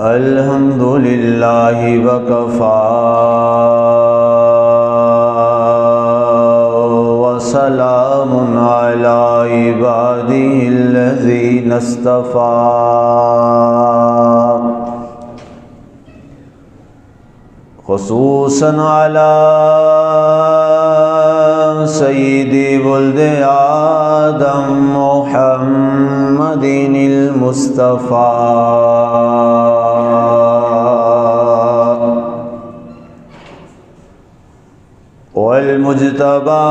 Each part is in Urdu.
الحمد للہ وکفى وسلام علی عباده الذین اصطفى خصوصا علی سید ولد آدم محمد المصطفى والمجتبى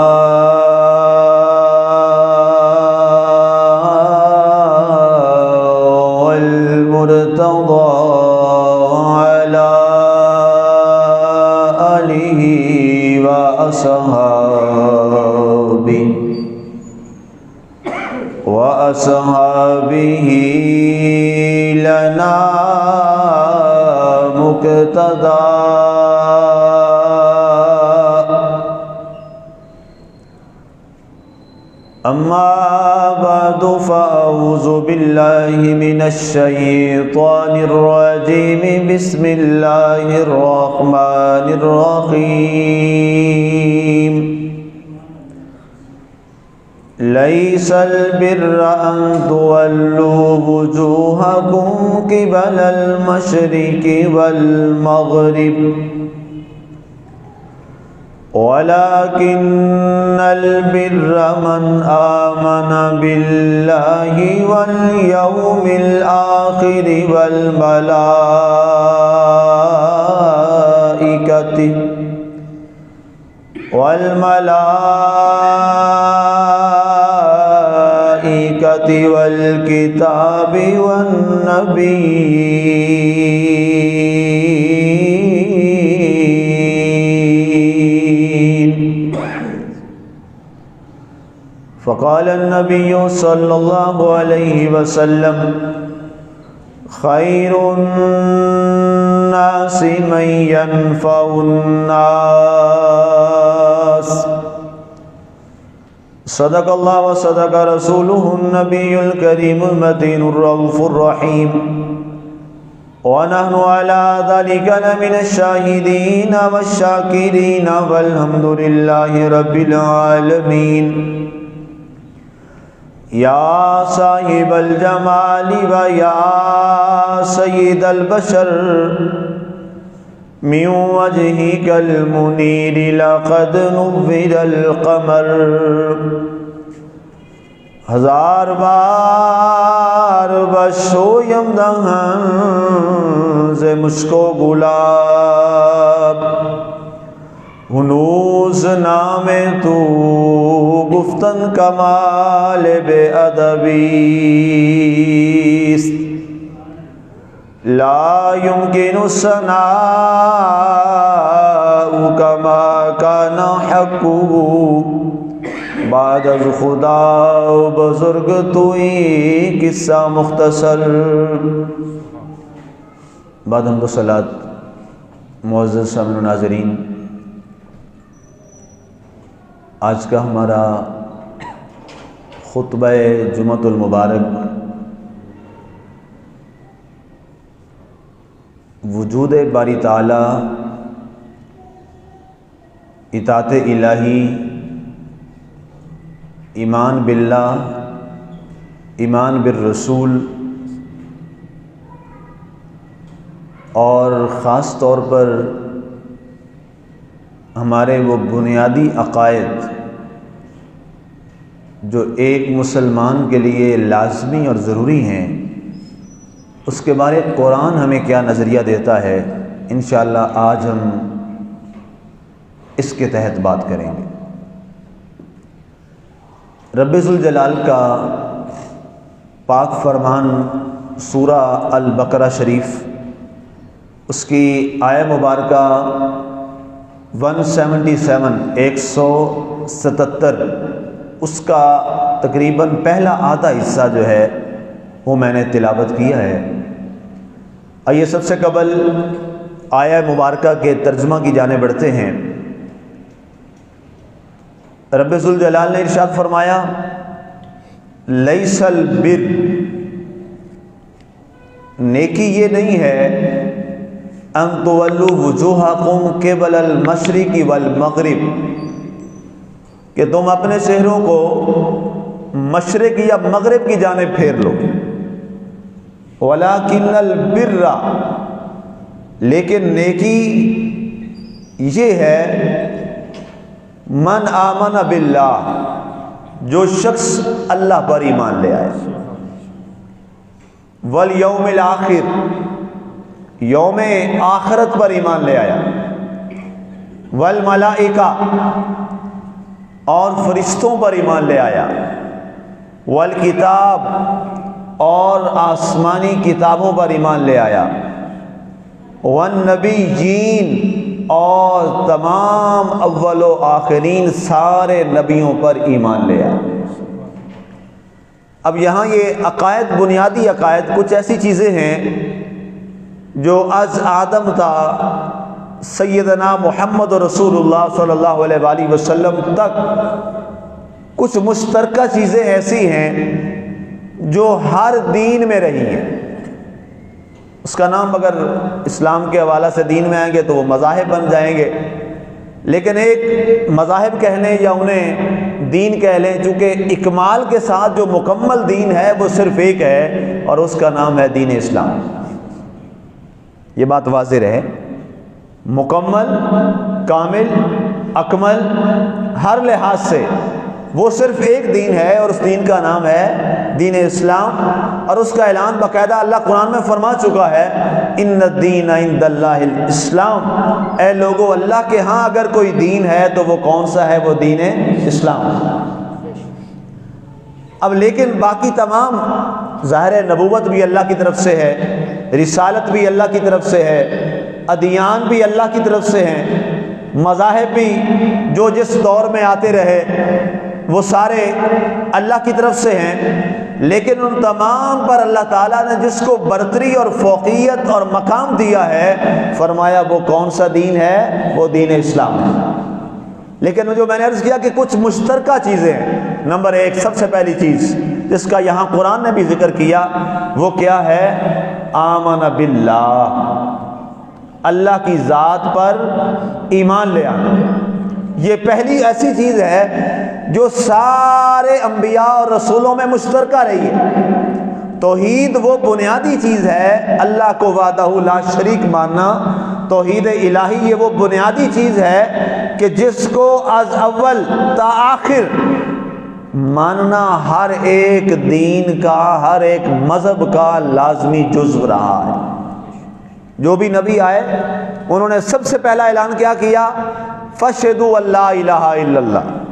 والمرتضى على آله وأصحابه لنا مقتدى أما بعد فأعوذ بالله من الشيطان الرجيم بسم الله الرحمن الرحيم ليس البر أن تولوا وجوهكم قبل المشرق والمغرب ولكن البر من آمن بالله واليوم الآخر والملائكة والكتاب والنبيين. فقال النبي صلى الله عليه وسلم خير الناس من ينفع الناس. صدق الله وصدق رسوله النبي الكريم المتين الرؤوف الرحيم ونحن على ذلك لمن الشاهدين والشاكرين والحمد لله رب العالمين. یا صاحب الجمال و یا سید البشر من وجهك المنیر لقد نور القمر. ہزار بار بشویم دہن ز مشک و گلاب ہنوز نام تو گفتن کمال بے ادبیست. لا يمكن الثناء كما كان حقه بعد از خدا بزرگ توئی قصہ مختصر. بعد حمد و صلاۃ معزز سامعین و ناظرین، آج کا ہمارا خطبہ جمعۃ المبارک وجود باری تعالی، اطاعت الہی، ایمان باللہ، ایمان بالرسول، اور خاص طور پر ہمارے وہ بنیادی عقائد جو ایک مسلمان کے لیے لازمی اور ضروری ہیں، اس کے بارے قرآن ہمیں کیا نظریہ دیتا ہے، انشاءاللہ آج ہم اس کے تحت بات کریں گے. رب ذوالجلال کا پاک فرمان سورہ البقرہ شریف، اس کی آیہ مبارکہ 177 اس کا تقریباً پہلا آدھا حصہ جو ہے وہ میں نے تلاوت کیا ہے. آئیے سب سے قبل آیہ مبارکہ کے ترجمہ کی جانب بڑھتے ہیں. رب ذوالجلال نے ارشاد فرمایا لیس البر، نیکی یہ نہیں ہے ان تولوا وجوہکم قبل المشرق والمغرب کہ تم اپنے چہروں کو مشرق یا مغرب کی جانب پھیر لو، ولیکن البر، لیکن نیکی یہ ہے من آمن باللہ، جو شخص اللہ پر ایمان لے آئے، والیوم الآخر، یوم آخرت پر ایمان لے آیا، والملائکہ، اور فرشتوں پر ایمان لے آیا، والکتاب، اور آسمانی کتابوں پر ایمان لے آیا، والنبیین، اور تمام اول و آخرین سارے نبیوں پر ایمان لے آیا۔ اب یہاں یہ عقائد، بنیادی عقائد، کچھ ایسی چیزیں ہیں جو از آدم تا سیدنا محمد رسول اللہ صلی اللہ علیہ وآلہ وسلم تک کچھ مشترکہ چیزیں ایسی ہیں جو ہر دین میں رہی ہیں۔ اس کا نام اگر اسلام کے حوالہ سے دین میں آئیں گے تو وہ مذاہب بن جائیں گے، لیکن ایک مذاہب کہنے یا انہیں دین کہہ لیں، چونکہ اکمال کے ساتھ جو مکمل دین ہے وہ صرف ایک ہے، اور اس کا نام ہے دین اسلام۔ یہ بات واضح رہے، مکمل، کامل، اکمل، ہر لحاظ سے وہ صرف ایک دین ہے، اور اس دین کا نام ہے دین اسلام، اور اس کا اعلان باقاعدہ اللہ قرآن میں فرما چکا ہے، ان الدین عند اللہ الاسلام، اے لوگو اللہ کے ہاں اگر کوئی دین ہے تو وہ کون سا ہے؟ وہ دین اسلام۔ اب لیکن باقی تمام ظاہر نبوت بھی اللہ کی طرف سے ہے، رسالت بھی اللہ کی طرف سے ہے، ادیان بھی اللہ کی طرف سے ہیں، مذاہب بھی جو جس دور میں آتے رہے وہ سارے اللہ کی طرف سے ہیں، لیکن ان تمام پر اللہ تعالیٰ نے جس کو برتری اور فوقیت اور مقام دیا ہے، فرمایا وہ کون سا دین ہے؟ وہ دین اسلام ہے۔ لیکن جو میں نے عرض کیا کہ کچھ مشترکہ چیزیں ہیں۔ نمبر ایک، سب سے پہلی چیز جس کا یہاں قرآن نے بھی ذکر کیا وہ کیا ہے؟ آمن باللہ، اللہ کی ذات پر ایمان لے آنا۔ یہ پہلی ایسی چیز ہے جو سارے انبیاء اور رسولوں میں مشترکہ رہی ہے۔ توحید وہ بنیادی چیز ہے، اللہ کو وحدہ لا شریک ماننا، توحید الہی یہ وہ بنیادی چیز ہے کہ جس کو از اول تا آخر ماننا ہر ایک دین کا، ہر ایک مذہب کا لازمی جزو رہا ہے۔ جو بھی نبی آئے انہوں نے سب سے پہلا اعلان کیا کیا؟ فَاشْهَدُوا أَن لَا إِلَٰهَ إِلَّا اللَّهُ۔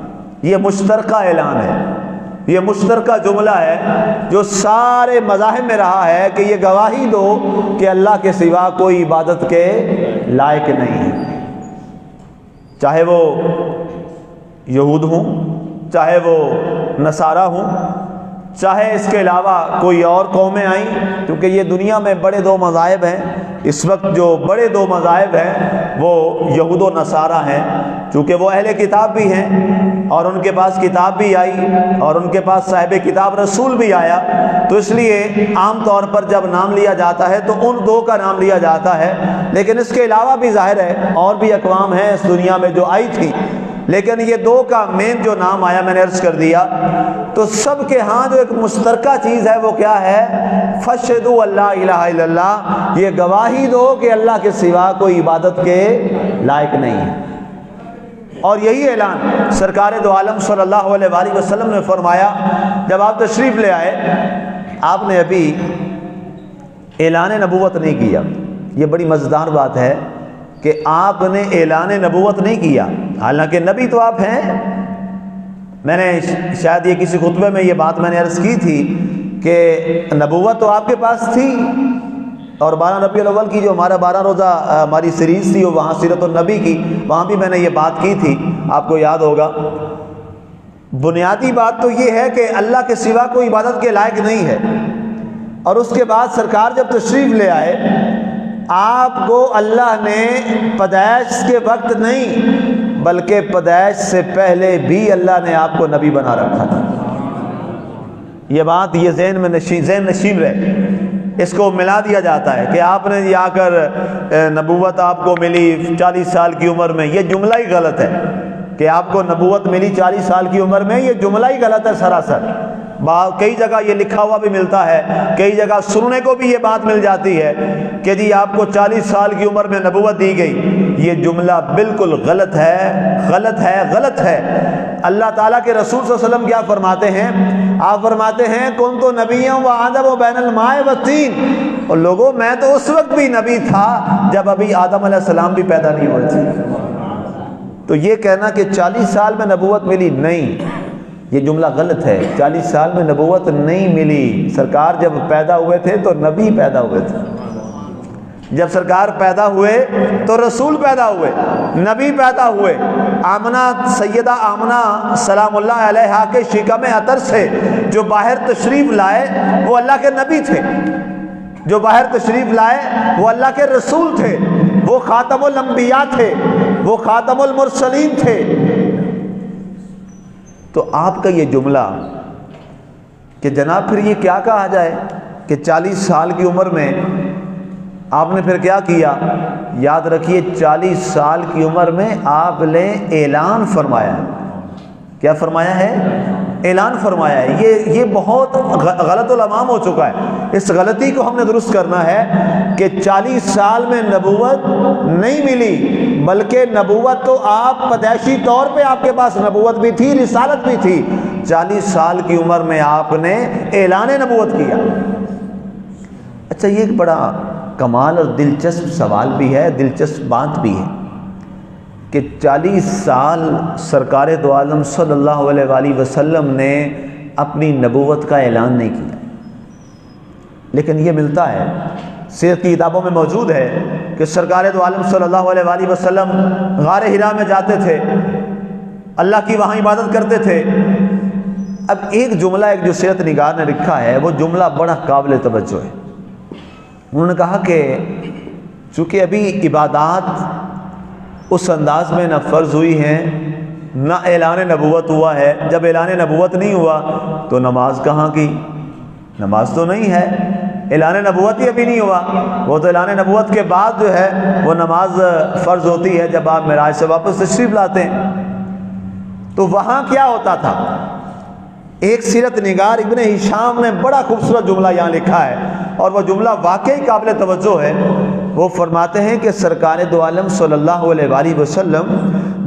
یہ مشترکہ اعلان ہے، یہ مشترکہ جملہ ہے جو سارے مذاہب میں رہا ہے کہ یہ گواہی دو کہ اللہ کے سوا کوئی عبادت کے لائق نہیں ہے، چاہے وہ یہود ہوں، چاہے وہ نصارہ ہوں، چاہے اس کے علاوہ کوئی اور قومیں آئیں، کیونکہ یہ دنیا میں بڑے دو مذاہب ہیں اس وقت، جو بڑے دو مذاہب ہیں وہ یہود و نصارہ ہیں، چونکہ وہ اہل کتاب بھی ہیں اور ان کے پاس کتاب بھی آئی اور ان کے پاس صاحب کتاب رسول بھی آیا، تو اس لیے عام طور پر جب نام لیا جاتا ہے تو ان دو کا نام لیا جاتا ہے، لیکن اس کے علاوہ بھی ظاہر ہے اور بھی اقوام ہیں اس دنیا میں جو آئی تھی، لیکن یہ دو کا مین جو نام آیا میں نے عرض کر دیا۔ تو سب کے ہاں جو ایک مشترکہ چیز ہے وہ کیا ہے؟ فَاشْهَدُوا أَن لَا إِلَٰهَ إِلَّا اللَّهُ، یہ گواہی دو کہ اللہ کے سوا کوئی عبادت کے لائق نہیں ہے۔ اور یہی اعلان سرکار دو عالم صلی اللہ علیہ وآلہ وسلم نے فرمایا جب آپ تشریف لے آئے۔ آپ نے ابھی اعلان نبوت نہیں کیا، یہ بڑی مزیدار بات ہے کہ آپ نے اعلان نبوت نہیں کیا، حالانکہ نبی تو آپ ہیں۔ میں نے شاید یہ کسی خطبے میں یہ بات میں نے عرض کی تھی کہ نبوت تو آپ کے پاس تھی، اور 12 ربیع الاول کی جو ہمارا 12 روزہ ہماری سیریز تھی وہاں سیرت النبی کی، وہاں بھی میں نے یہ بات کی تھی، آپ کو یاد ہوگا۔ بنیادی بات تو یہ ہے کہ اللہ کے سوا کوئی عبادت کے لائق نہیں ہے، اور اس کے بعد سرکار جب تشریف لے آئے آپ کو اللہ نے پیدائش کے وقت نہیں بلکہ پیدائش سے پہلے بھی اللہ نے آپ کو نبی بنا رکھا تھا۔ یہ بات یہ ذہن نشین رہے اس کو ملا دیا جاتا ہے کہ آپ نے جی آ کر نبوت آپ کو ملی 40 سال کی عمر میں، یہ جملہ ہی غلط ہے کہ آپ کو نبوت ملی 40 سال کی عمر میں، یہ جملہ ہی غلط ہے سراسر۔ کئی جگہ یہ لکھا ہوا بھی ملتا ہے، کئی جگہ سننے کو بھی یہ بات مل جاتی ہے کہ جی آپ کو 40 سال کی عمر میں نبوت دی گئی۔ یہ جملہ بالکل غلط ہے، غلط ہے، غلط ہے۔ اللہ تعالیٰ کے رسول صلی اللہ علیہ وسلم کیا فرماتے ہیں؟ آپ فرماتے ہیں کنتُ نبیًّا وآدمُ بین الماء والطین، اور لوگوں میں تو اس وقت بھی نبی تھا جب ابھی آدم علیہ السلام بھی پیدا نہیں ہوئے تھے۔ تو یہ کہنا کہ 40 سال میں نبوت ملی، نہیں، یہ جملہ غلط ہے۔ 40 سال میں نبوت نہیں ملی، سرکار جب پیدا ہوئے تھے تو نبی پیدا ہوئے تھے، جب سرکار پیدا ہوئے تو رسول پیدا ہوئے، نبی پیدا ہوئے۔ آمنہ، سیدہ آمنہ سلام اللہ علیہا کے شکم عطر سے جو باہر تشریف لائے وہ اللہ کے نبی تھے، جو باہر تشریف لائے وہ اللہ کے رسول تھے، وہ خاتم الانبیاء تھے، وہ خاتم المرسلین تھے۔ تو آپ کا یہ جملہ کہ جناب پھر یہ کیا کہا جائے کہ 40 سال کی عمر میں آپ نے پھر کیا کیا؟ یاد رکھیے 40 سال کی عمر میں آپ نے اعلان فرمایا ہے۔ کیا فرمایا ہے؟ اعلان فرمایا ہے۔ یہ بہت غلط الامام ہو چکا ہے، اس غلطی کو ہم نے درست کرنا ہے کہ 40 سال میں نبوت نہیں ملی، بلکہ نبوت تو آپ پیدائشی طور پہ آپ کے پاس نبوت بھی تھی، رسالت بھی تھی۔ 40 سال کی عمر میں آپ نے اعلان نبوت کیا۔ اچھا، یہ ایک بڑا کمال اور دلچسپ سوال بھی ہے، دلچسپ بات بھی ہے کہ 40 سال سرکار دو عالم صلی اللہ علیہ وآلہ وسلم نے اپنی نبوت کا اعلان نہیں کیا، لیکن یہ ملتا ہے، سیرت کی کتابوں میں موجود ہے کہ سرکار دو عالم صلی اللہ علیہ وآلہ وسلم غار حرا میں جاتے تھے، اللہ کی وہاں عبادت کرتے تھے۔ اب ایک جملہ ایک جو سیرت نگار نے لکھا ہے وہ جملہ بڑا قابل توجہ ہے۔ انہوں نے کہا کہ چونکہ ابھی عبادات اس انداز میں نہ فرض ہوئی ہیں نہ اعلان نبوت ہوا ہے، جب اعلان نبوت نہیں ہوا تو نماز کہاں کی؟ نماز تو نہیں ہے، اعلان نبوت ہی ابھی نہیں ہوا، وہ تو اعلان نبوت کے بعد جو ہے وہ نماز فرض ہوتی ہے جب آپ معراج سے واپس تشریف لاتے ہیں۔ تو وہاں کیا ہوتا تھا؟ ایک سیرت نگار ابن ہشام نے بڑا خوبصورت جملہ یہاں لکھا ہے اور وہ جملہ واقعی قابل توجہ ہے۔ وہ فرماتے ہیں کہ سرکار دو عالم صلی اللہ علیہ وآلہ وسلم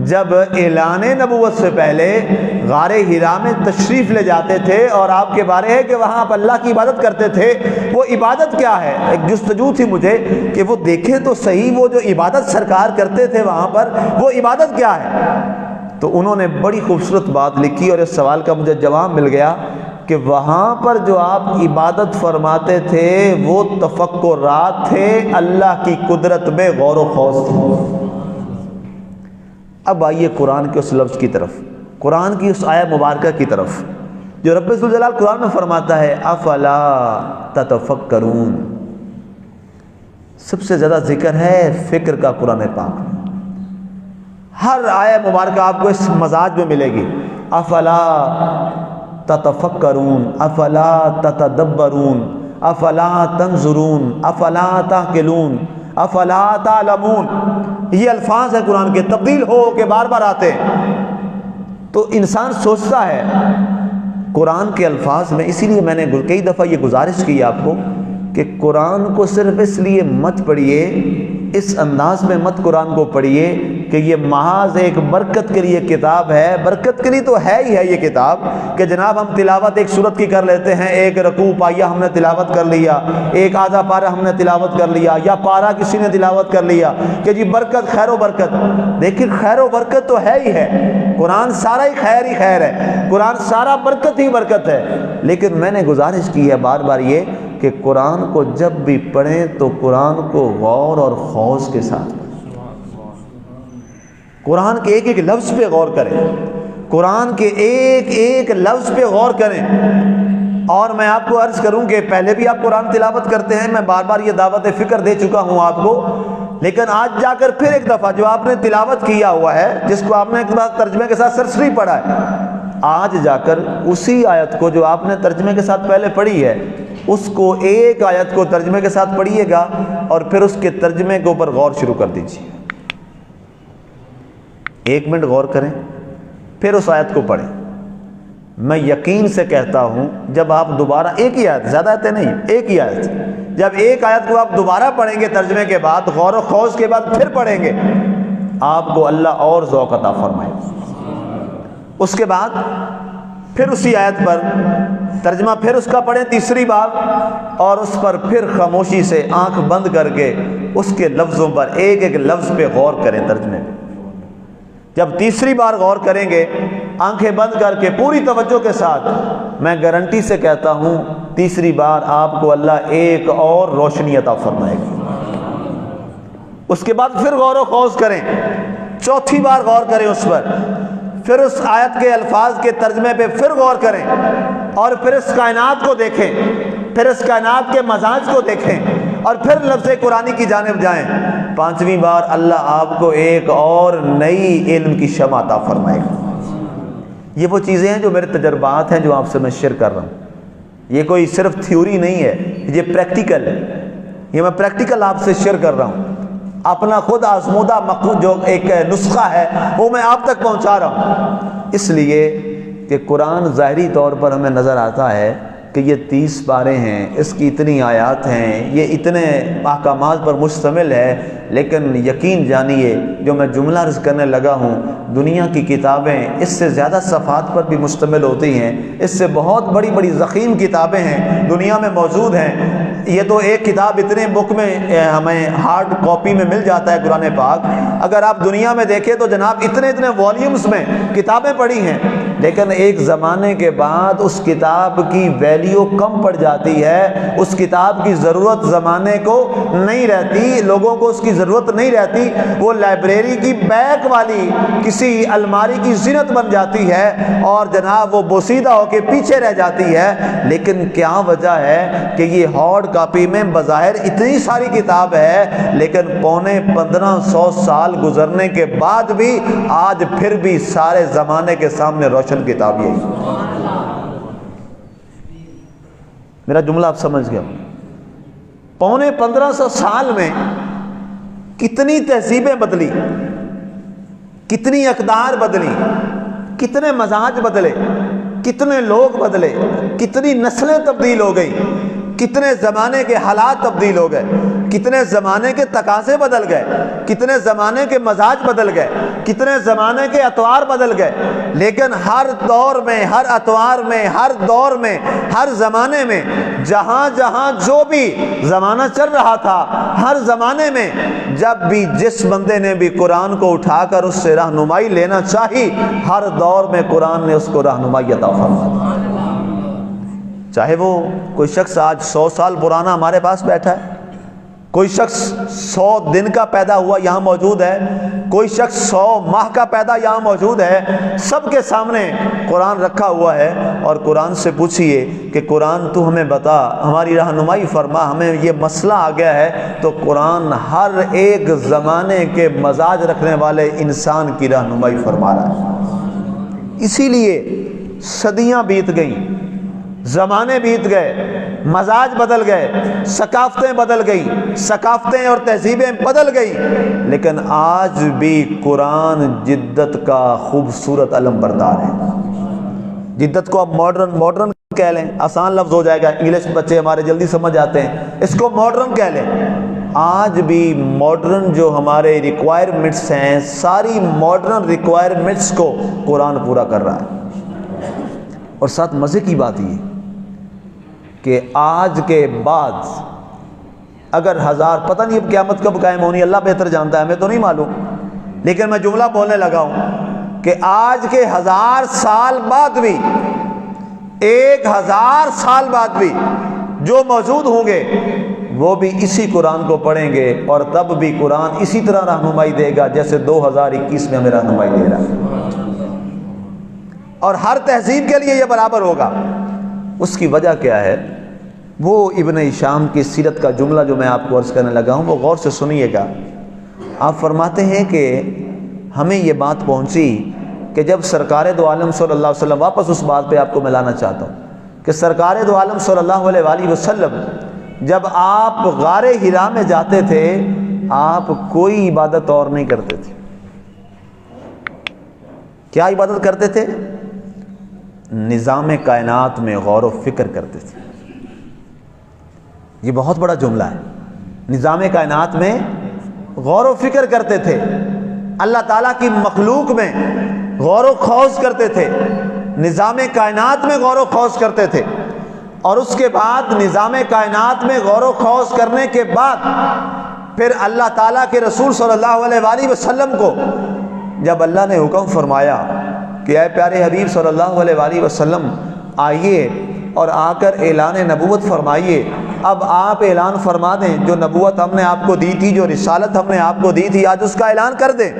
جب اعلان نبوت سے پہلے غار حرا میں تشریف لے جاتے تھے اور آپ کے بارے ہے کہ وہاں آپ اللہ کی عبادت کرتے تھے، وہ عبادت کیا ہے؟ ایک جستجو تھی مجھے کہ وہ دیکھیں تو صحیح، وہ جو عبادت سرکار کرتے تھے وہاں پر وہ عبادت کیا ہے؟ تو انہوں نے بڑی خوبصورت بات لکھی اور اس سوال کا مجھے جواب مل گیا کہ وہاں پر جو آپ عبادت فرماتے تھے وہ تفکرات تھے، اللہ کی قدرت میں غور و خوض تھے۔ اب آئیے قرآن کے اس لفظ کی طرف، قرآن کی اس آیہ مبارکہ کی طرف جو رب ذوالجلال قرآن میں فرماتا ہے افلا تتفکرون۔ سب سے زیادہ ذکر ہے فکر کا قرآن پاک میں، ہر آیہ مبارکہ آپ کو اس مزاج میں ملے گی، افلا تتفکرون، افلا تتدبرون، افلا تنظرون، افلا تعقلون، افلا تعلمون۔ یہ الفاظ ہیں قرآن کے، تبدیل ہو کے بار بار آتے ہیں۔ تو انسان سوچتا ہے قرآن کے الفاظ میں، اسی لیے میں نے کئی دفعہ یہ گزارش کی آپ کو کہ قرآن کو صرف اس لیے مت پڑھیے، اس انداز میں مت قرآن کو پڑھیے کہ یہ محض ایک برکت کے لیے کتاب ہے۔ برکت کے لیے تو ہے ہی ہے یہ کتاب کہ جناب ہم تلاوت ایک سورت کی کر لیتے ہیں، ایک رکوع پایہ ہم نے تلاوت کر لیا، ایک آدھا پارہ ہم نے تلاوت کر لیا، یا پارہ کسی نے تلاوت کر لیا کہ جی برکت، خیر و برکت۔ دیکھیں خیر و برکت تو ہے ہی ہے، قرآن سارا ہی خیر ہے، قرآن سارا برکت ہی برکت ہے۔ لیکن میں نے گزارش کی ہے بار بار یہ کہ قرآن کو جب بھی پڑھیں تو قرآن کو غور اور خوض کے ساتھ، قرآن کے ایک ایک لفظ پہ غور کریں، قرآن کے ایک ایک لفظ پہ غور کریں۔ اور میں آپ کو عرض کروں کہ پہلے بھی آپ قرآن تلاوت کرتے ہیں، میں بار بار یہ دعوت فکر دے چکا ہوں آپ کو، لیکن آج جا کر پھر ایک دفعہ جو آپ نے تلاوت کیا ہوا ہے، جس کو آپ نے ایک بار ترجمے کے ساتھ سرسری پڑھا ہے، آج جا کر اسی آیت کو جو آپ نے ترجمے کے ساتھ پہلے پڑھی ہے اس کو ایک آیت کو ترجمے کے ساتھ پڑھیے گا اور پھر اس کے ترجمے کے اوپر غور شروع کر دیجیے. 1 منٹ غور کریں پھر اس آیت کو پڑھیں. میں یقین سے کہتا ہوں جب آپ دوبارہ ایک ہی آیت، زیادہ آیتیں نہیں، ایک ہی آیت، جب ایک آیت کو آپ دوبارہ پڑھیں گے ترجمے کے بعد، غور و خوض کے بعد پھر پڑھیں گے، آپ کو اللہ اور ذوق عطا فرمائے. اس کے بعد پھر اسی آیت پر ترجمہ پھر اس کا پڑھیں تیسری بار، اور اس پر پھر خاموشی سے آنکھ بند کر کے اس کے لفظوں پر ایک ایک لفظ پہ غور کریں ترجمے میں. جب تیسری بار غور کریں گے آنکھیں بند کر کے پوری توجہ کے ساتھ، میں گارنٹی سے کہتا ہوں تیسری بار آپ کو اللہ ایک اور روشنی عطا فرمائے گا. اس کے بعد پھر غور و خوض کریں، چوتھی بار غور کریں اس پر، پھر اس آیت کے الفاظ کے ترجمے پہ پھر غور کریں، اور پھر اس کائنات کو دیکھیں، پھر اس کائنات کے مزاج کو دیکھیں، اور پھر لفظ قرآنی کی جانب جائیں. پانچویں بار اللہ آپ کو ایک اور نئی علم کی شمع عطا فرمائے گا. یہ وہ چیزیں ہیں جو میرے تجربات ہیں جو آپ سے میں شیئر کر رہا ہوں. یہ کوئی صرف تھیوری نہیں ہے، یہ پریکٹیکل ہے. یہ میں پریکٹیکل آپ سے شیئر کر رہا ہوں. اپنا خود آزمودہ جو ایک نسخہ ہے وہ میں آپ تک پہنچا رہا ہوں. اس لیے کہ قرآن ظاہری طور پر ہمیں نظر آتا ہے کہ یہ 30 پارے ہیں، اس کی اتنی آیات ہیں، یہ اتنے احکامات پر مشتمل ہے، لیکن یقین جانیے جو میں جملہ عرض کرنے لگا ہوں، دنیا کی کتابیں اس سے زیادہ صفحات پر بھی مشتمل ہوتی ہیں، اس سے بہت بڑی بڑی ضخیم کتابیں ہیں دنیا میں موجود ہیں. یہ تو ایک کتاب اتنے بک میں ہمیں ہارڈ کاپی میں مل جاتا ہے قرآن پاک. اگر آپ دنیا میں دیکھیں تو جناب اتنے اتنے والیومز میں کتابیں پڑھی ہیں، لیکن ایک زمانے کے بعد اس کتاب کی ویلیو کم پڑ جاتی ہے، اس کتاب کی ضرورت زمانے کو نہیں رہتی، لوگوں کو اس کی ضرورت نہیں رہتی. وہ لائبریری کی بیک والی کسی الماری کی زینت بن جاتی ہے اور جناب وہ بوسیدہ ہو کے پیچھے رہ جاتی ہے. لیکن کیا وجہ ہے کہ یہ ہارڈ کاپی میں بظاہر اتنی ساری کتاب ہے، لیکن 1500 سال گزرنے کے بعد بھی آج پھر بھی سارے زمانے کے سامنے روشن کتاب یہی. میرا جملہ آپ سمجھ گئے. 1500 سال میں کتنی تہذیبیں بدلی، کتنی اقدار بدلی، کتنے مزاج بدلے، کتنے لوگ بدلے، کتنی نسلیں تبدیل ہو گئی، کتنے زمانے کے حالات تبدیل ہو گئے، کتنے زمانے کے تقاضے بدل گئے، کتنے زمانے کے مزاج بدل گئے، کتنے زمانے کے اطوار بدل گئے. لیکن ہر دور میں، ہر اطوار میں، ہر دور میں، ہر زمانے میں جہاں جہاں جو بھی زمانہ چل رہا تھا، ہر زمانے میں جب بھی جس بندے نے بھی قرآن کو اٹھا کر اس سے رہنمائی لینا چاہی، ہر دور میں قرآن نے اس کو رہنمائی عطا فرمائی. چاہے وہ کوئی شخص آج 100 سال پرانا ہمارے پاس بیٹھا ہے، کوئی شخص 100 دن کا پیدا ہوا یہاں موجود ہے، کوئی شخص 100 ماہ کا پیدا یہاں موجود ہے، سب کے سامنے قرآن رکھا ہوا ہے. اور قرآن سے پوچھئے کہ قرآن تو ہمیں بتا، ہماری رہنمائی فرما، ہمیں یہ مسئلہ آ گیا ہے. تو قرآن ہر ایک زمانے کے مزاج رکھنے والے انسان کی رہنمائی فرما رہا ہے. اسی لیے صدیاں بیت گئیں، زمانے بیت گئے، مزاج بدل گئے، ثقافتیں بدل گئیں، ثقافتیں اور تہذیبیں بدل گئیں، لیکن آج بھی قرآن جدت کا خوبصورت علم بردار ہے. جدت کو اب ماڈرن کہہ لیں، آسان لفظ ہو جائے گا، انگلش بچے ہمارے جلدی سمجھ آتے ہیں، اس کو ماڈرن کہہ لیں. آج بھی ماڈرن جو ہمارے ریکوائرمنٹس ہیں، ساری ماڈرن ریکوائرمنٹس کو قرآن پورا کر رہا ہے. اور ساتھ مزے کی بات یہ کہ آج کے بعد اگر پتہ نہیں اب قیامت کب قائم ہونی، اللہ بہتر جانتا ہے، ہمیں تو نہیں معلوم، لیکن میں جملہ بولنے لگا ہوں کہ آج کے 1000 سال بعد بھی، 1000 سال بعد بھی جو موجود ہوں گے وہ بھی اسی قرآن کو پڑھیں گے، اور تب بھی قرآن اسی طرح رہنمائی دے گا جیسے 2021 میں ہمیں رہنمائی دے رہا ہے. اور ہر تہذیب کے لیے یہ برابر ہوگا. اس کی وجہ کیا ہے؟ وہ ابن ہشام کی سیرت کا جملہ جو میں آپ کو عرض کرنے لگا ہوں وہ غور سے سنیے گا. آپ فرماتے ہیں کہ ہمیں یہ بات پہنچی کہ جب سرکار دو عالم صلی اللہ علیہ وسلم، واپس اس بات پہ آپ کو میں لانا چاہتا ہوں کہ سرکار دو عالم صلی اللہ علیہ وآلہ وسلم جب آپ غار حرا میں جاتے تھے آپ کوئی عبادت اور نہیں کرتے تھے۔ کیا عبادت کرتے تھے؟ نظام کائنات میں غور و فکر کرتے تھے۔ یہ بہت بڑا جملہ ہے، نظام کائنات میں غور و فکر کرتے تھے، اللہ تعالیٰ کی مخلوق میں غور و خوض کرتے تھے، نظام کائنات میں غور و خوض کرتے تھے، اور اس کے بعد نظام کائنات میں غور و خوض کرنے کے بعد پھر اللہ تعالیٰ کے رسول صلی اللہ علیہ وآلہ وسلم کو جب اللہ نے حکم فرمایا کہ اے پیارے حبیب صلی اللہ علیہ وآلہ وسلم آئیے اور آ کر اعلان نبوت فرمائیے، اب آپ اعلان فرما دیں، جو نبوت ہم نے آپ کو دی تھی، جو رسالت ہم نے آپ کو دی تھی، آج اس کا اعلان کر دیں۔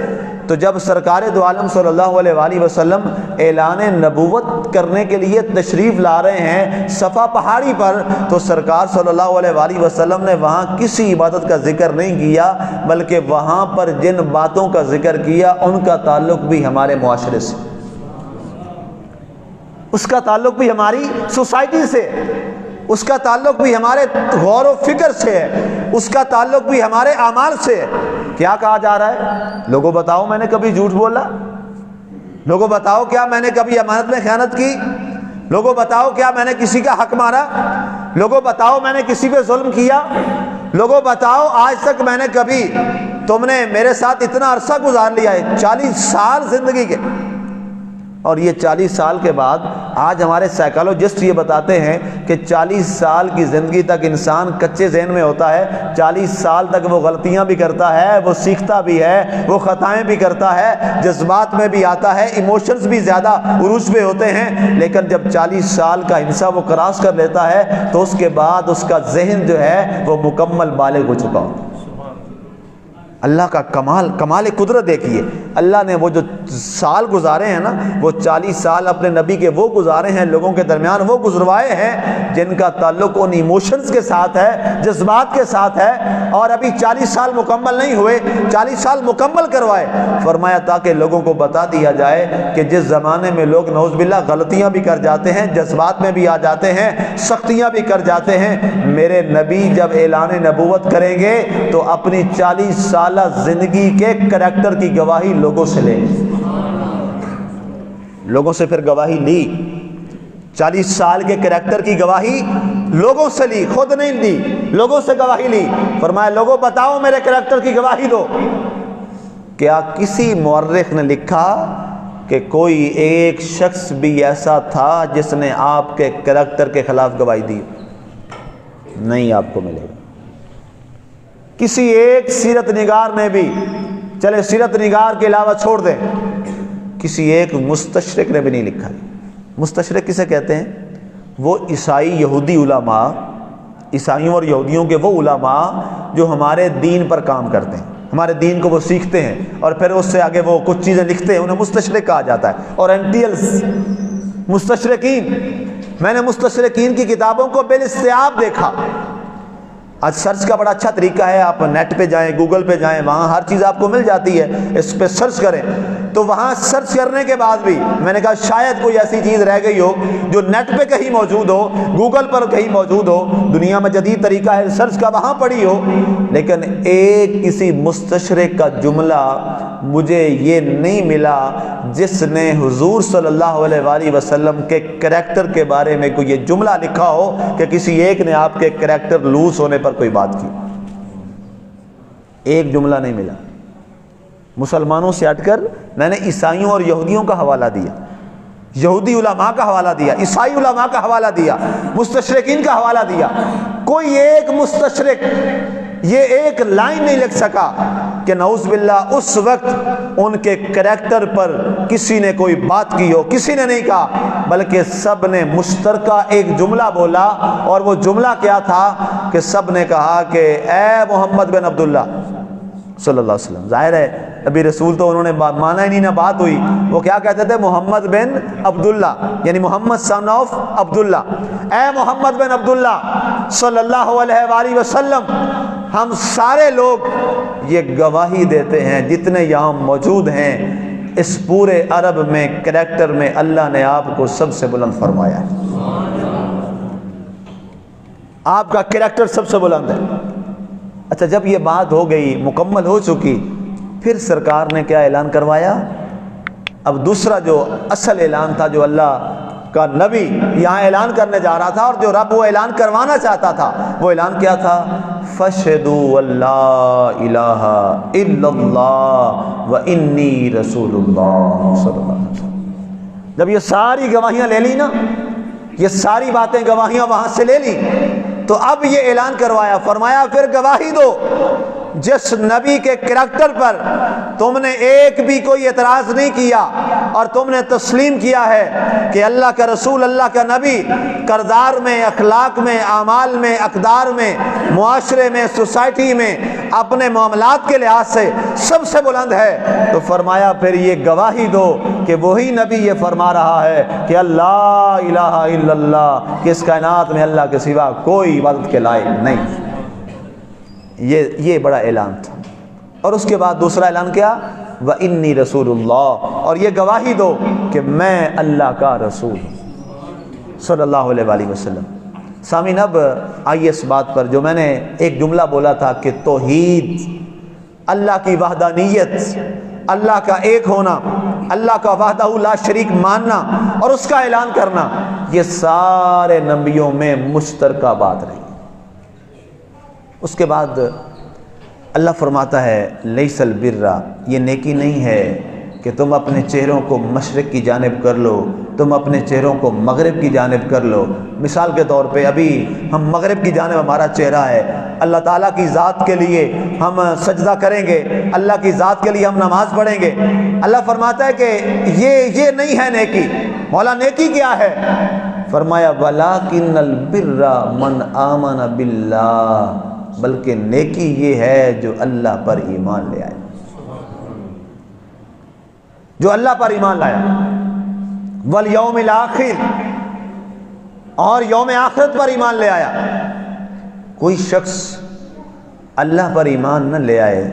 تو جب سرکار دو عالم صلی اللہ علیہ وآلہ وسلم اعلان نبوت کرنے کے لیے تشریف لا رہے ہیں صفا پہاڑی پر، تو سرکار صلی اللہ علیہ وآلہ وسلم نے وہاں کسی عبادت کا ذکر نہیں کیا، بلکہ وہاں پر جن باتوں کا ذکر کیا ان کا تعلق بھی ہمارے معاشرے سے، اس کا تعلق بھی ہماری سوسائٹی سے، اس کا تعلق بھی ہمارے غور و فکر سے ہے، اس کا تعلق بھی ہمارے اعمال سے ہے۔ کیا کہا جا رہا ہے؟ لوگوں بتاؤ میں نے کبھی جھوٹ بولا؟ لوگوں بتاؤ کیا میں نے کبھی امانت میں خیانت کی؟ لوگوں بتاؤ کیا میں نے کسی کا حق مارا؟ لوگوں بتاؤ میں نے کسی پہ ظلم کیا؟ لوگوں بتاؤ آج تک میں نے کبھی، تم نے میرے ساتھ اتنا عرصہ گزار لیا ہے 40 سال زندگی کے، اور یہ 40 سال کے بعد آج ہمارے سائیکالوجسٹ یہ بتاتے ہیں کہ 40 سال کی زندگی تک انسان کچے ذہن میں ہوتا ہے، 40 سال تک وہ غلطیاں بھی کرتا ہے، وہ سیکھتا بھی ہے، وہ خطائیں بھی کرتا ہے، جذبات میں بھی آتا ہے، ایموشنز بھی زیادہ عروج پہ ہوتے ہیں، لیکن جب 40 سال کا انسان وہ کراس کر لیتا ہے تو اس کے بعد اس کا ذہن جو ہے وہ مکمل بالغ ہو چکا ہوتا ہے۔ اللہ کا کمال قدرت دیکھیے، اللہ نے وہ جو سال گزارے ہیں نا، وہ 40 سال اپنے نبی کے وہ گزارے ہیں، لوگوں کے درمیان وہ گزروائے ہیں جن کا تعلق ان ایموشنز کے ساتھ ہے، جذبات کے ساتھ ہے، اور ابھی 40 سال مکمل نہیں ہوئے، 40 سال مکمل کروائے، فرمایا تاکہ لوگوں کو بتا دیا جائے کہ جس زمانے میں لوگ نعوذ باللہ غلطیاں بھی کر جاتے ہیں، جذبات میں بھی آ جاتے ہیں، سختیاں بھی کر جاتے ہیں، میرے نبی جب اعلان نبوت کریں گے تو اپنی 40 سالہ زندگی کے کریکٹر کی گواہی لوگوں سے لیں، لوگوں سے پھر گواہی لی، 40 سال کے کریکٹر کی گواہی لوگوں سے لی، خود نہیں لی، لوگوں سے گواہی لی۔ فرمایا لوگوں بتاؤ میرے کریکٹر کی گواہی دو۔ کیا کسی مورخ نے لکھا کہ کوئی ایک شخص بھی ایسا تھا جس نے آپ کے کریکٹر کے خلاف گواہی دی؟ نہیں آپ کو ملے گا۔ کسی ایک سیرت نگار نے بھی، چلے سیرت نگار کے علاوہ چھوڑ دیں، کسی ایک مستشرق نے بھی نہیں لکھا۔ مستشرق کسے کہتے ہیں؟ وہ عیسائی یہودی علماء، عیسائیوں اور یہودیوں کے وہ علماء جو ہمارے دین پر کام کرتے ہیں، ہمارے دین کو وہ سیکھتے ہیں اور پھر اس سے آگے وہ کچھ چیزیں لکھتے ہیں، انہیں مستشرق کہا جاتا ہے۔ اورینٹیلز، مستشرقین، میں نے مستشرقین کی کتابوں کو بالاستیاب دیکھا۔ آج سرچ کا بڑا اچھا طریقہ ہے، آپ نیٹ پہ جائیں، گوگل پہ جائیں، وہاں ہر چیز آپ کو مل جاتی ہے، اس پہ سرچ کریں۔ تو وہاں سرچ کرنے کے بعد بھی میں نے کہا شاید کوئی ایسی چیز رہ گئی ہو جو نیٹ پہ کہیں موجود ہو، گوگل پر کہیں موجود ہو، دنیا میں جدید طریقہ ہے سرچ کا، وہاں پڑھی ہو، لیکن ایک کسی مستشرق کا جملہ مجھے یہ نہیں ملا جس نے حضور صلی اللہ علیہ وآلہ وسلم کے کریکٹر کے بارے میں کوئی یہ جملہ لکھا ہو کہ کسی ایک نے آپ کے کریکٹر لوس ہونے پر کوئی بات کی۔ ایک جملہ نہیں ملا۔ مسلمانوں سے ہٹ کر میں نے عیسائیوں اور یہودیوں کا حوالہ دیا، یہودی علماء کا حوالہ دیا، عیسائی علماء کا حوالہ دیا، مستشرقین کا حوالہ دیا۔ کوئی ایک مستشرق یہ ایک لائن نہیں لکھ سکا کہ نعوذ باللہ اس وقت ان کے کریکٹر پر کسی نے کوئی بات کی ہو، کسی نے نہیں کہا، بلکہ سب نے مشترکہ ایک جملہ بولا، اور وہ جملہ کیا تھا کہ سب نے کہا کہ اے محمد بن عبداللہ صلی اللہ علیہ وسلم۔ ظاہر ہے ابھی رسول تو انہوں نے مانا ہی نہیں، نہ بات ہوئی، وہ کیا کہتے تھے؟ محمد بن عبداللہ، یعنی محمد سن آف عبداللہ۔ اے محمد بن عبداللہ صلی اللہ علیہ وآلہ وسلم، ہم سارے لوگ یہ گواہی دیتے ہیں جتنے یہاں موجود ہیں، اس پورے عرب میں کریکٹر میں اللہ نے آپ کو سب سے بلند فرمایا ہے۔ آپ کا کریکٹر سب سے بلند ہے۔ اچھا جب یہ بات ہو گئی، مکمل ہو چکی، پھر سرکار نے کیا اعلان کروایا؟ اب دوسرا جو اصل اعلان تھا، جو اللہ کا نبی یہاں اعلان کرنے جا رہا تھا اور جو رب وہ اعلان کروانا چاہتا تھا، وہ اعلان کیا تھا؟ فَاشْهَدُوا أَن لَّا إِلَٰهَ إِلَّا اللَّهُ وَإِنِّي رَسُولُ اللَّهِ صلی اللہ علیہ وسلم۔ جب یہ ساری گواہیاں لے لی نا، یہ ساری باتیں گواہیاں وہاں سے لے لی، تو اب یہ اعلان کروایا، فرمایا پھر گواہی دو جس نبی کے کریکٹر پر تم نے ایک بھی کوئی اعتراض نہیں کیا اور تم نے تسلیم کیا ہے کہ اللہ کا رسول، اللہ کا نبی کردار میں، اخلاق میں، اعمال میں، اقدار میں، معاشرے میں، سوسائٹی میں، اپنے معاملات کے لحاظ سے سب سے بلند ہے، تو فرمایا پھر یہ گواہی دو کہ وہی نبی یہ فرما رہا ہے کہ اللہ الہ الا اللہ، کہ اس کائنات میں اللہ کے سوا کوئی عبادت کے لائق نہیں۔ یہ بڑا اعلان تھا۔ اور اس کے بعد دوسرا اعلان کیا؟ وَإِنِّي رَسُولُ اللَّهِ، اور یہ گواہی دو کہ میں اللہ کا رسول ہوں صلی اللہ علیہ وآلہ وسلم۔ سامعین اب آئیے اس بات پر جو میں نے ایک جملہ بولا تھا کہ توحید، اللہ کی وحدانیت، اللہ کا ایک ہونا، اللہ کا وحدہ لا شریک ماننا اور اس کا اعلان کرنا، یہ سارے نبیوں میں مشترکہ بات رہی۔ اس کے بعد اللہ فرماتا ہے لیس البر، یہ نیکی نہیں ہے کہ تم اپنے چہروں کو مشرق کی جانب کر لو، تم اپنے چہروں کو مغرب کی جانب کر لو۔ مثال کے طور پہ ابھی ہم مغرب کی جانب ہمارا چہرہ ہے، اللہ تعالیٰ کی ذات کے لیے ہم سجدہ کریں گے، اللہ کی ذات کے لیے ہم نماز پڑھیں گے۔ اللہ فرماتا ہے کہ یہ نہیں ہے نیکی۔ مولا نیکی کیا ہے؟ فرمایا وَلَٰكِنَّ الْبِرَّ مَنْ آمَنَ بِاللَّهِ، بلکہ نیکی یہ ہے جو اللہ پر ایمان لے آئے، جو اللہ پر ایمان لایا، والیوم الآخر، اور یوم آخرت پر ایمان لے آیا۔ کوئی شخص اللہ پر ایمان نہ لے آئے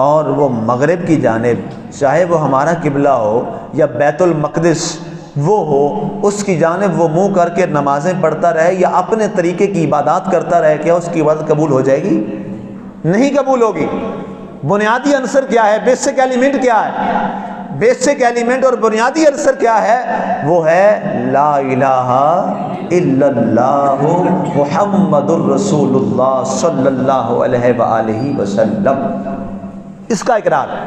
اور وہ مغرب کی جانب، چاہے وہ ہمارا قبلہ ہو یا بیت المقدس وہ ہو، اس کی جانب وہ منہ کر کے نمازیں پڑھتا رہے یا اپنے طریقے کی عبادات کرتا رہے، کیا اس کی عبادت قبول ہو جائے گی؟ نہیں قبول ہوگی۔ بنیادی عنصر کیا ہے؟ بیسک ایلیمنٹ کیا ہے؟ بیسک ایلیمنٹ اور بنیادی عنصر کیا ہے؟ وہ ہے لا الہ الا اللہ محمد الرسول اللہ صلی اللہ علیہ وآلہ وسلم، اس کا اقرار۔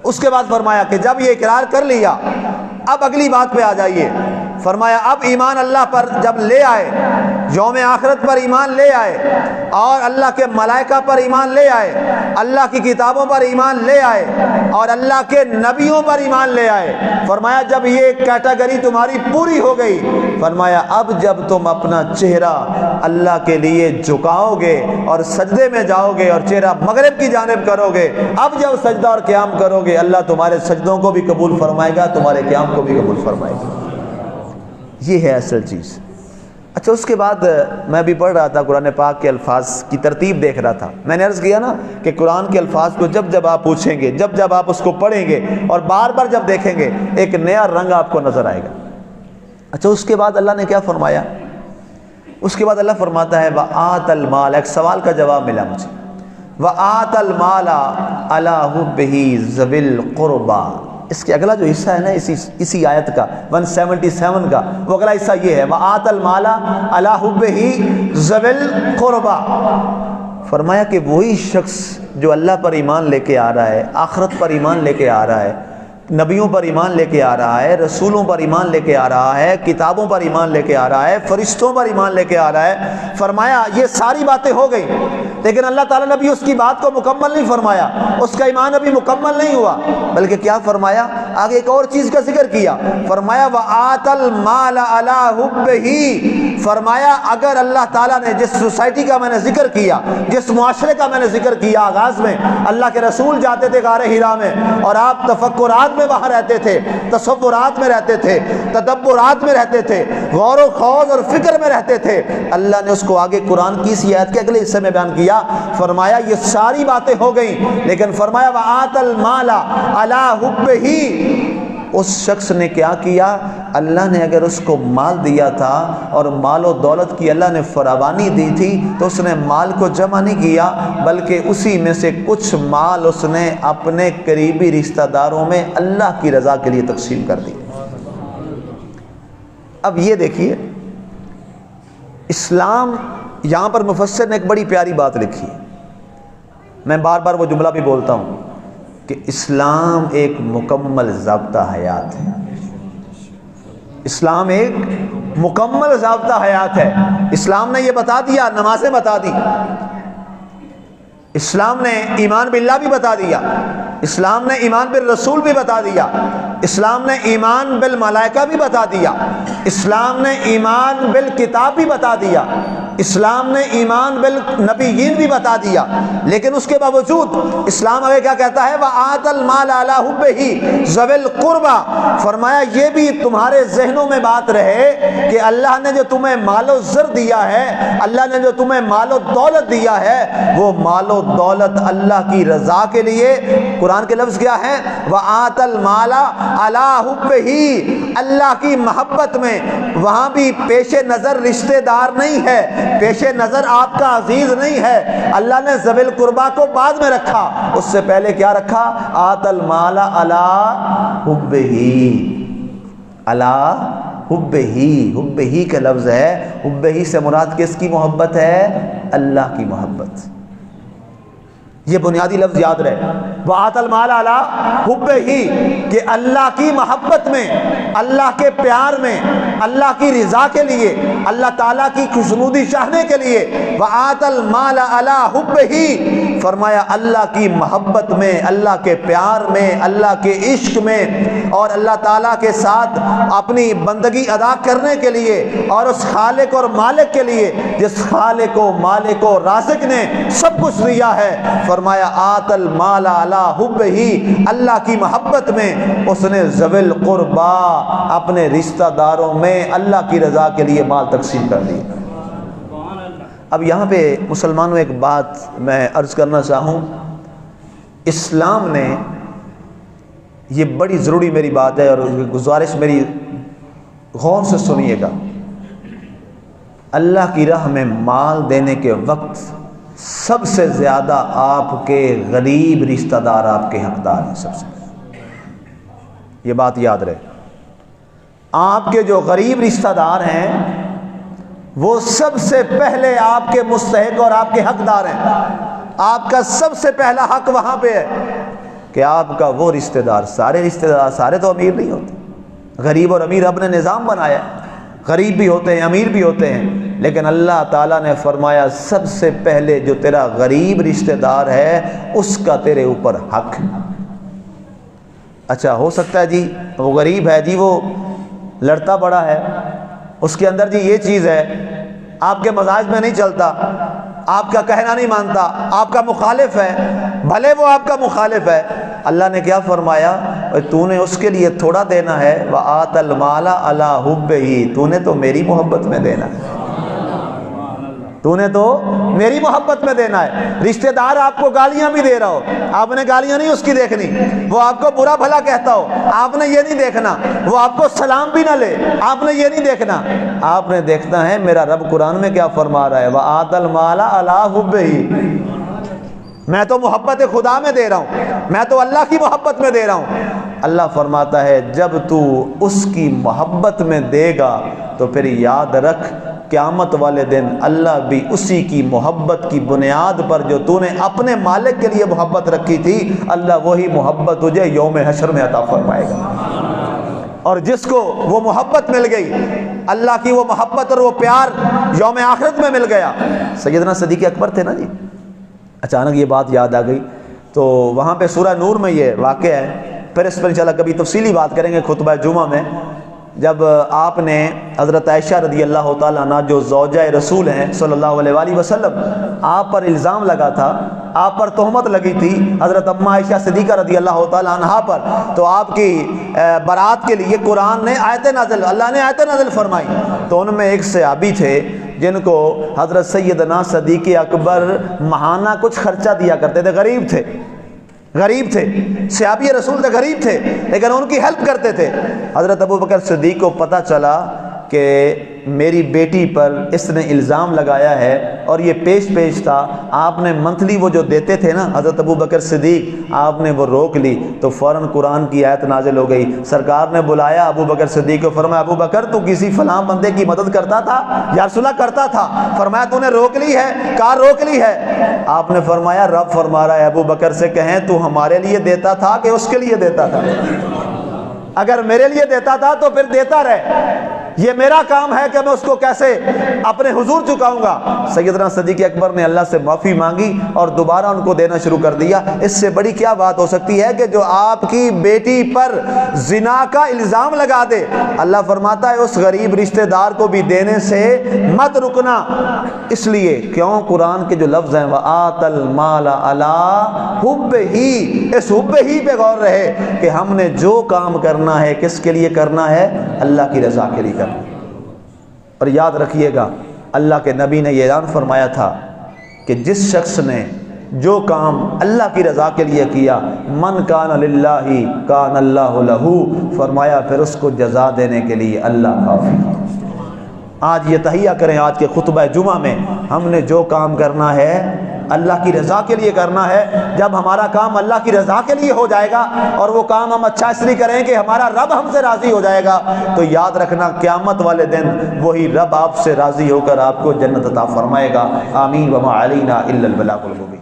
اس کے بعد فرمایا کہ جب یہ اقرار کر لیا، اب اگلی بات پہ آ جائیے۔ فرمایا اب ایمان اللہ پر جب لے آئے، یوم آخرت پر ایمان لے آئے اور اللہ کے ملائکہ پر ایمان لے آئے، اللہ کی کتابوں پر ایمان لے آئے اور اللہ کے نبیوں پر ایمان لے آئے، فرمایا جب یہ کیٹیگری تمہاری پوری ہو گئی، فرمایا اب جب تم اپنا چہرہ اللہ کے لیے جھکاؤ گے اور سجدے میں جاؤ گے اور چہرہ مغرب کی جانب کرو گے، اب جب سجدہ اور قیام کرو گے، اللہ تمہارے سجدوں کو بھی قبول فرمائے گا، تمہارے قیام کو بھی قبول فرمائے گا۔ یہ ہے اصل چیز۔ اچھا اس کے بعد میں بھی پڑھ رہا تھا قرآن پاک کے الفاظ کی ترتیب دیکھ رہا تھا، میں نے عرض کیا نا کہ قرآن کے الفاظ کو جب آپ پوچھیں گے، جب آپ اس کو پڑھیں گے اور بار بار جب دیکھیں گے، ایک نیا رنگ آپ کو نظر آئے گا۔ اچھا اس کے بعد اللہ نے کیا فرمایا؟ اس کے بعد اللہ فرماتا ہے وَآتَ الْمَالَ، ایک سوال کا جواب ملا مجھے، وَآتَ الْمَالَ عَلَىٰ حُبِّهِ ذَوِي الْقُرْبَىٰ۔ اس کے اگلا جو حصہ ہے نا اسی آیت کا 177 کا، وہ اگلا حصہ یہ ہے وَآتَ الْمَالَ عَلَىٰ حُبِّهِ ذَوِي الْقُرْبَىٰ۔ فرمایا کہ وہی شخص جو اللہ پر ایمان لے کے آ رہا ہے، آخرت پر ایمان لے کے آ رہا ہے، نبیوں پر ایمان لے کے آ رہا ہے، رسولوں پر ایمان لے کے آ رہا ہے، کتابوں پر ایمان لے کے آ رہا ہے، فرشتوں پر ایمان لے کے آ رہا ہے، فرمایا یہ ساری باتیں ہو گئی، لیکن اللہ تعالیٰ نے بھی اس کی بات کو مکمل نہیں فرمایا، اس کا ایمان ابھی مکمل نہیں ہوا، بلکہ کیا فرمایا؟ آگے ایک اور چیز کا ذکر کیا، فرمایا وَآتَ الْمَالَ عَلَىٰ حُبِّهِ۔ فرمایا اگر اللہ تعالیٰ نے جس سوسائٹی کا میں نے ذکر کیا، جس معاشرے کا میں نے ذکر کیا آغاز میں، اللہ کے رسول جاتے تھے غار حرا میں اور آپ تفکرات میں وہاں رہتے تھے، تصورات میں رہتے تھے، تدبرات میں رہتے تھے، غور و خوض اور فکر میں رہتے تھے، اللہ نے اس کو آگے قرآن کی اسی آیت کے اگلے حصے میں بیان کیا، فرمایا یہ ساری باتیں ہو گئیں، لیکن فرمایا وَآتَ الْمَالَ عَلَىٰ حُبِّهِ۔ اس شخص نے کیا کیا؟ اللہ نے اگر اس کو مال دیا تھا اور مال و دولت کی اللہ نے فراوانی دی تھی تو اس نے مال کو جمع نہیں کیا، بلکہ اسی میں سے کچھ مال اس نے اپنے قریبی رشتہ داروں میں اللہ کی رضا کے لیے تقسیم کر دی۔ اب یہ دیکھیے، اسلام، یہاں پر مفسر نے ایک بڑی پیاری بات لکھی ہے، میں بار بار وہ جملہ بھی بولتا ہوں کہ اسلام ایک مکمل ضابطہ حیات ہے۔ اسلام ایک مکمل ضابطہ حیات ہے۔ اسلام نے یہ بتا دیا، نمازیں بتا دی، اسلام نے ایمان باللہ بھی بتا دیا، اسلام نے ایمان بالرسول بھی بتا دیا، اسلام نے ایمان بالملائکہ بھی بتا دیا، اسلام نے ایمان بالکتاب بھی بتا دیا، اسلام نے ایمان بالنبیین بھی بتا دیا، لیکن اس کے باوجود اسلام آگے کیا کہتا ہے؟ وَآتَ الْمَالَ عَلَىٰ حُبِّهِ ذَوِي الْقُرْبَىٰ، فرمایا یہ بھی تمہارے ذہنوں میں بات رہے کہ اللہ نے جو تمہیں مال و زر دیا ہے، اللہ نے جو تمہیں مال و دولت دیا ہے، وہ مال و دولت اللہ کی رضا کے لیے، قرآن کے لفظ کیا ہے؟ وَآتَ الْمَالَ عَلَىٰ حُبِّهِ، اللہ کی محبت میں، وہاں بھی پیش نظر رشتہ دار نہیں ہے، پیش نظر آپ کا عزیز نہیں ہے، اللہ نے ذوی القربیٰ کو بعد میں رکھا، اس سے پہلے کیا رکھا؟ آت المال علی حبہ، علی حبہ، حبہ کا لفظ ہے، حبہ سے مراد کس کی محبت ہے؟ اللہ کی محبت۔ یہ بنیادی لفظ یاد رہے، وآت المال علی حبہ، کہ اللہ کی محبت میں، اللہ کے پیار میں، اللہ کی رضا کے لیے، اللہ تعالیٰ کی خوشنودی چاہنے کے لیے، وآت المال علی حبہ، فرمایا اللہ کی محبت میں، اللہ کے پیار میں، اللہ کے عشق میں، اور اللہ تعالیٰ کے ساتھ اپنی بندگی ادا کرنے کے لیے، اور اس خالق اور مالک کے لیے جس خالق و مالک و رازق نے سب کچھ دیا ہے، فرمایا آت المال علی حبہ، اللہ کی محبت میں اس نے ذوی القربا اپنے رشتہ داروں میں اللہ کی رضا کے لیے مال تقسیم کر دیا۔ اب یہاں پہ مسلمانوں ایک بات میں عرض کرنا چاہوں، اسلام نے، یہ بڑی ضروری میری بات ہے اور گزارش میری غور سے سنیے گا، اللہ کی راہ میں مال دینے کے وقت سب سے زیادہ آپ کے غریب رشتہ دار آپ کے حقدار ہیں، سب سے یہ بات یاد رہے، آپ کے جو غریب رشتہ دار ہیں وہ سب سے پہلے آپ کے مستحق اور آپ کے حقدار ہیں۔ آپ کا سب سے پہلا حق وہاں پہ ہے کہ آپ کا وہ رشتہ دار، سارے رشتہ دار سارے تو امیر نہیں ہوتے، غریب اور امیر رب نے نظام بنایا ہے، غریب بھی ہوتے ہیں، امیر بھی ہوتے ہیں، لیکن اللہ تعالیٰ نے فرمایا سب سے پہلے جو تیرا غریب رشتہ دار ہے اس کا تیرے اوپر حق ہے۔ اچھا ہو سکتا ہے جی وہ غریب ہے، جی وہ لڑتا بڑا ہے، اس کے اندر جی یہ چیز ہے، آپ کے مزاج میں نہیں چلتا، آپ کا کہنا نہیں مانتا، آپ کا مخالف ہے، بھلے وہ آپ کا مخالف ہے، اللہ نے کیا فرمایا؟ تو نے اس کے لیے تھوڑا دینا ہے، وآت المال علی حبہ، تو نے تو میری محبت میں دینا ہے، تو نے تو میری محبت میں دینا ہے۔ رشتہ دار آپ کو گالیاں بھی دے رہا ہو، آپ نے گالیاں نہیں اس کی دیکھنی، وہ آپ کو برا بھلا کہتا ہو، آپ نے یہ نہیں دیکھنا، وہ آپ کو سلام بھی نہ لے، آپ نے یہ نہیں دیکھنا، آپ نے دیکھنا ہے میرا رب قرآن میں کیا فرما رہا ہے، وآت المال علی حبہ، میں تو محبت خدا میں دے رہا ہوں، میں تو اللہ کی محبت میں دے رہا ہوں۔ اللہ فرماتا ہے جب تو اس کی محبت میں دے گا تو پھر یاد رکھ قیامت والے دن اللہ بھی اسی کی محبت کی بنیاد پر جو تو نے اپنے مالک کے لیے محبت رکھی تھی، اللہ وہی محبت تجھے یوم حشر میں عطا فرمائے گا۔ اور جس کو وہ محبت مل گئی، اللہ کی وہ محبت اور وہ پیار یوم آخرت میں مل گیا۔ سیدنا صدیق اکبر تھے نا جی، اچانک یہ بات یاد آ گئی، تو وہاں پہ سورہ نور میں یہ واقعہ ہے، پھر اس پر انشاءاللہ کبھی تفصیلی بات کریں گے خطبہ جمعہ میں، جب آپ نے حضرت عائشہ رضی اللہ تعالیٰ عنہ جو زوجہ رسول ہیں صلی اللہ علیہ وآلہ وسلم، آپ پر الزام لگا تھا، آپ پر تہمت لگی تھی حضرت اماں عائشہ صدیقہ رضی اللہ تعالیٰ عنہ پر، تو آپ کی برات کے لیے قرآن نے آیت نازل، اللہ نے آیت نازل فرمائی، تو ان میں ایک صحابی تھے جن کو حضرت سیدنا صدیق اکبر ماہانہ کچھ خرچہ دیا کرتے تھے، غریب تھے، غریب تھے، صحابی رسول تھے، غریب تھے، لیکن ان کی ہیلپ کرتے تھے۔ حضرت ابوبکر صدیق کو پتہ چلا کہ میری بیٹی پر اس نے الزام لگایا ہے، اور یہ پیش تھا، آپ نے منتھلی وہ جو دیتے تھے نا حضرت ابوبکر صدیق، آپ نے وہ روک لی، تو فوراً قرآن کی آیت نازل ہو گئی۔ سرکار نے بلایا ابوبکر صدیق کو، فرمایا ابوبکر تو کسی فلاں بندے کی مدد کرتا تھا یا رسول اللہ کرتا تھا؟ فرمایا تو نے روک لی ہے؟ کہا روک لی ہے۔ آپ نے فرمایا رب فرما رہا ہے ابوبکر سے کہیں تو ہمارے لیے دیتا تھا کہ اس کے لیے دیتا تھا؟ اگر میرے لیے دیتا تھا تو پھر دیتا رہے، یہ میرا کام ہے کہ میں اس کو کیسے اپنے حضور چکاؤں گا۔ سیدنا صدیق اکبر نے اللہ سے معافی مانگی اور دوبارہ ان کو دینا شروع کر دیا۔ اس سے بڑی کیا بات ہو سکتی ہے کہ جو آپ کی بیٹی پر زنا کا الزام لگا دے، اللہ فرماتا ہے اس غریب رشتہ دار کو بھی دینے سے مت رکنا۔ اس لیے کیوں قرآن کے جو لفظ ہیں وَآتَ الْمَالَ عَلَىٰ حُبِّهِ، اس حب ہی پہ غور رہے کہ ہم نے جو کام کرنا ہے کس کے لیے کرنا ہے؟ اللہ کی رضا کے لیے کرنا۔ اور یاد رکھیے گا اللہ کے نبی نے یہ اعلان فرمایا تھا کہ جس شخص نے جو کام اللہ کی رضا کے لیے کیا، من کان للہ کان اللہ لہ، فرمایا پھر اس کو جزا دینے کے لیے اللہ کافی۔ آج یہ تہیہ کریں، آج کے خطبہ جمعہ میں ہم نے جو کام کرنا ہے اللہ کی رضا کے لیے کرنا ہے۔ جب ہمارا کام اللہ کی رضا کے لیے ہو جائے گا اور وہ کام ہم اچھا اس لیے کریں کہ ہمارا رب ہم سے راضی ہو جائے گا، تو یاد رکھنا قیامت والے دن وہی رب آپ سے راضی ہو کر آپ کو جنت عطا فرمائے گا۔ آمین وما علینا الا البلاغ المبین۔